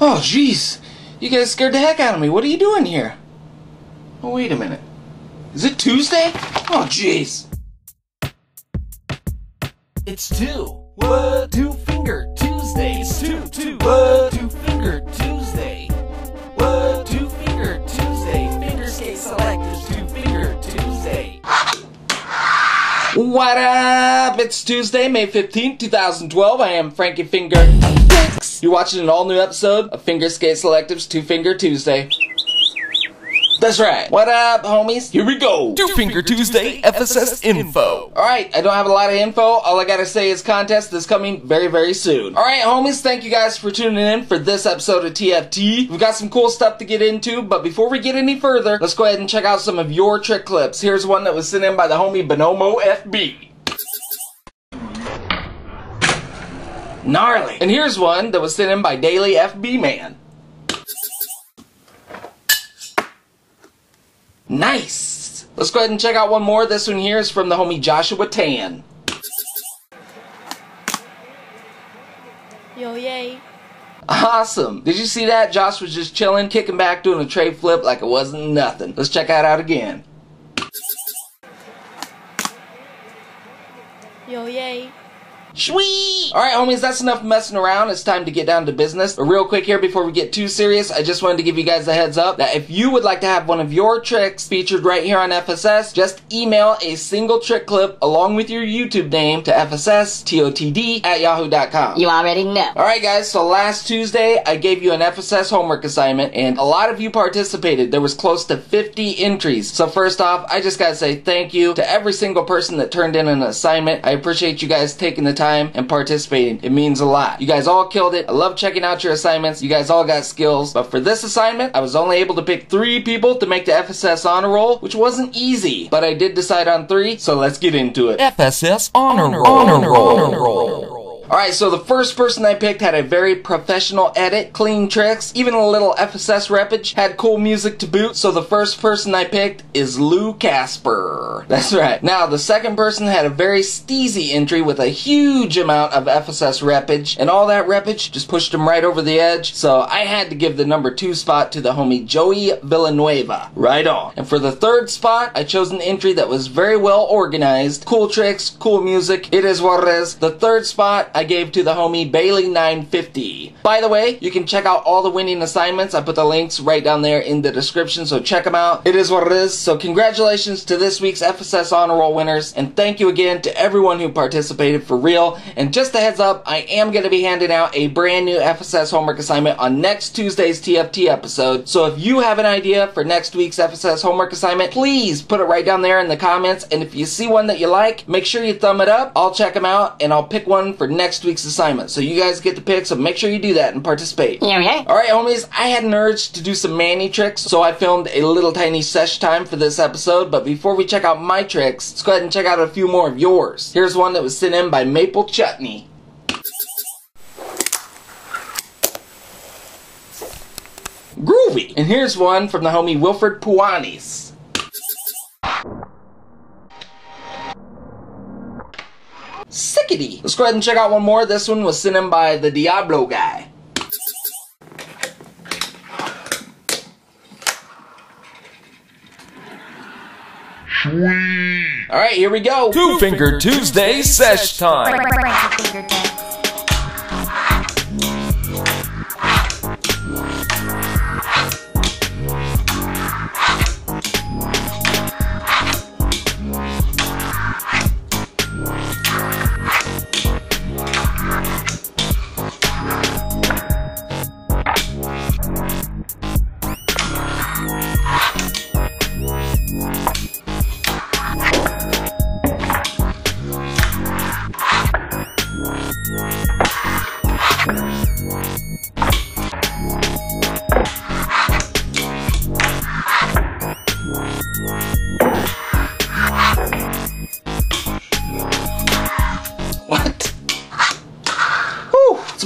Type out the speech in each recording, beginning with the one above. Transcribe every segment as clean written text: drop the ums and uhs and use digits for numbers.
Oh, jeez. You guys scared the heck out of me. What are you doing here? Oh, wait a minute. Is it Tuesday? Oh, jeez. It's 2. What? 2 Finger Tuesdays. 2. What? 2 Finger Tuesday. What? 2 Finger Tuesday. FingerSkateSelective 2 Finger Tuesday. What up? It's Tuesday, May 15th, 2012. I am Frankie Finger. You're watching an all-new episode of FingerSkateSelective's 2 Finger Tuesday. That's right. What up, homies? Here we go. 2 Finger Tuesday FSS info. Alright, I don't have a lot of info. All I gotta say is contest is coming very, very soon. Alright, homies, thank you guys for tuning in for this episode of TFT. We've got some cool stuff to get into, but before we get any further, let's go ahead and check out some of your trick clips. Here's one that was sent in by the homie Bonomo FB. Gnarly. And here's one that was sent in by Daily FB Man. Nice! Let's go ahead and check out one more. This one here is from the homie Joshua Tan. Yo, yay. Awesome! Did you see that? Josh was just chilling, kicking back, doing a tray flip like it wasn't nothing. Let's check that out again. Yo, yay. Sweet! Alright, homies, that's enough messing around. It's time to get down to business. But real quick here, before we get too serious, I just wanted to give you guys a heads up that if you would like to have one of your tricks featured right here on FSS, just email a single trick clip along with your YouTube name to fsstotd@yahoo.com. You already know. Alright guys, so last Tuesday, I gave you an FSS homework assignment, and a lot of you participated. There was close to 50 entries. So first off, I just gotta say thank you to every single person that turned in an assignment. I appreciate you guys taking the time and participating. It means a lot. You guys all killed it. I love checking out your assignments. You guys all got skills. But for this assignment, I was only able to pick 3 people to make the FSS honor roll, which wasn't easy. But I did decide on 3, so let's get into it. FSS honor roll. Alright, so the first person I picked had a very professional edit, clean tricks, even a little FSS repage, had cool music to boot, so the first person I picked is LooCasper. That's right. Now, the second person had a very steezy entry with a huge amount of FSS repage, and all that repage just pushed him right over the edge, so I had to give the number 2 spot to the homie Joey Villaneuva. Right on. And for the third spot, I chose an entry that was very well organized, cool tricks, cool music, it is what it is. The third spot I gave to the homie Bailey950. By the way, you can check out all the winning assignments. I put the links right down there in the description, so check them out. It is what it is. So congratulations to this week's FSS Honor Roll winners, and thank you again to everyone who participated for real. And just a heads up, I am going to be handing out a brand new FSS homework assignment on next Tuesday's TFT episode. So if you have an idea for next week's FSS homework assignment, please put it right down there in the comments. And if you see one that you like, make sure you thumb it up. I'll check them out, and I'll pick one for next week's assignment. So you guys get to pick, so make sure you do that and participate. Yeah. Alright, homies, I had an urge to do some Manny tricks, so I filmed a little tiny sesh time for this episode. But before we check out my tricks, let's go ahead and check out a few more of yours. Here's one that was sent in by Maple Chutney. Groovy! And here's one from the homie Wilfred Puanis. Sickety! Let's go ahead and check out one more. This one was sent in by the Diablo guy. Alright, here we go. 2 Finger Tuesday sesh time.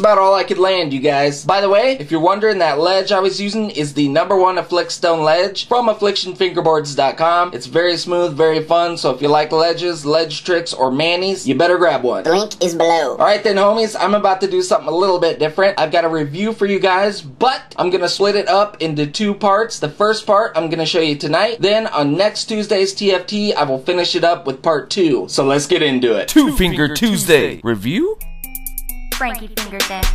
about all I could land, you guys. By the way, if you're wondering, that ledge I was using is the #1 Aphlikshun ledge from AphlikshunFingerboards.com. It's very smooth, very fun, so if you like ledges, ledge tricks, or manis, you better grab one. The link is below. Alright then, homies, I'm about to do something a little bit different. I've got a review for you guys, but I'm going to split it up into 2 parts. The first part I'm going to show you tonight. Then on next Tuesday's TFT, I will finish it up with part 2. So let's get into it. Two Finger Tuesday review. Frankie Finger Deck.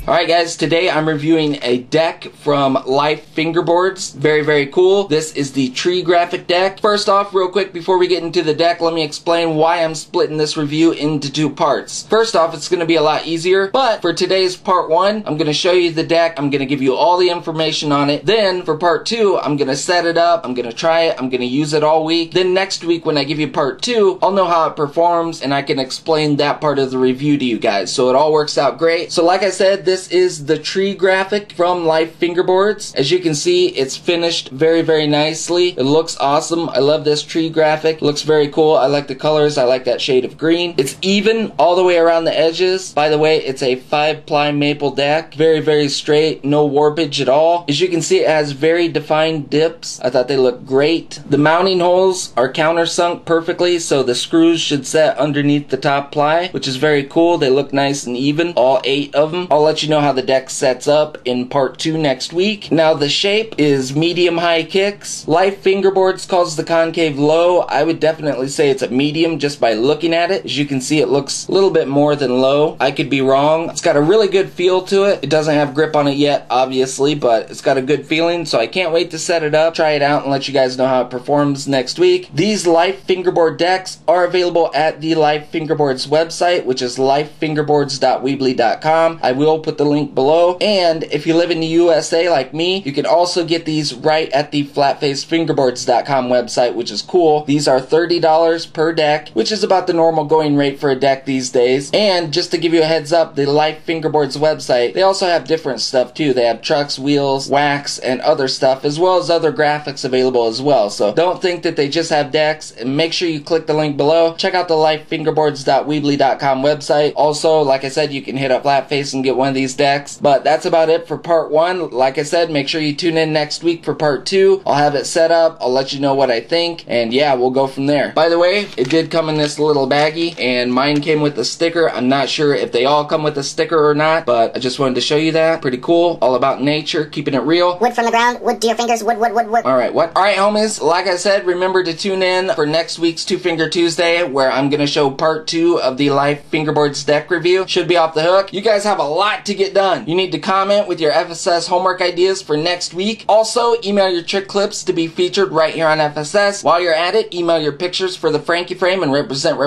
Alright guys, today I'm reviewing a deck from Life Fingerboards. Very, very cool. This is the tree graphic deck. First off, real quick, before we get into the deck, let me explain why I'm splitting this review into 2 parts. First off, it's going to be a lot easier, but for today's part 1, I'm going to show you the deck, I'm going to give you all the information on it. Then, for part 2, I'm going to set it up, I'm going to try it, I'm going to use it all week. Then next week, when I give you part 2, I'll know how it performs, and I can explain that part of the review to you guys. So it all works out great. So like I said, this is the tree graphic from Life Fingerboards. As you can see, it's finished very, very nicely. It looks awesome. I love this tree graphic. It looks very cool. I like the colors. I like that shade of green. It's even all the way around the edges. By the way, it's a 5-ply maple deck. Very, very straight. No warpage at all. As you can see, it has very defined dips. I thought they looked great. The mounting holes are countersunk perfectly, so the screws should set underneath the top ply, which is very cool. They look nice and even. All 8 of them. I'll let you know how the deck sets up in part 2 next week. Now the shape is medium-high kicks. Life Fingerboards calls the concave low. I would definitely say it's a medium just by looking at it. As you can see, it looks a little bit more than low. I could be wrong. It's got a really good feel to it. It doesn't have grip on it yet, obviously, but it's got a good feeling, so I can't wait to set it up, try it out, and let you guys know how it performs next week. These Life Fingerboard decks are available at the Life Fingerboards website, which is lifefingerboards.weebly.com. I will put the link below, and if you live in the USA like me, you can also get these right at the FlatFaceFingerboards.com website, which is cool. These are $30 per deck, which is about the normal going rate for a deck these days. And just to give you a heads up, the Life Fingerboards website, they also have different stuff too. They have trucks, wheels, wax, and other stuff, as well as other graphics available as well. So don't think that they just have decks, and make sure you click the link below. Check out the lifefingerboards.weebly.com website. Also, like I said, you can hit up FlatFace and get one of these decks. But that's about it for part 1. Like I said, make sure you tune in next week for part 2. I'll have it set up. I'll let you know what I think. And yeah, we'll go from there. By the way, it did come in this little baggie, and mine came with a sticker. I'm not sure if they all come with a sticker or not, but I just wanted to show you that. Pretty cool. All about nature, keeping it real. Wood from the ground, wood to your fingers, wood. Alright, what? Alright, homies, like I said, remember to tune in for next week's 2 Finger Tuesday, where I'm going to show part 2 of the Life Fingerboards deck review. Should be off the hook. You guys have a lot to get done. You need to comment with your FSS homework ideas for next week. Also, email your trick clips to be featured right here on FSS. While you're at it, email your pictures for the Frankie frame and represent.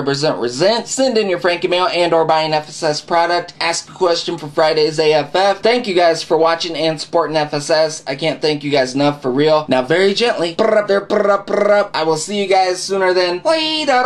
Send in your Frankie mail and or buy an FSS product. Ask a question for Friday's AFF. Thank you guys for watching and supporting FSS. I can't thank you guys enough, for real. Now, very gently, I will see you guys sooner than later.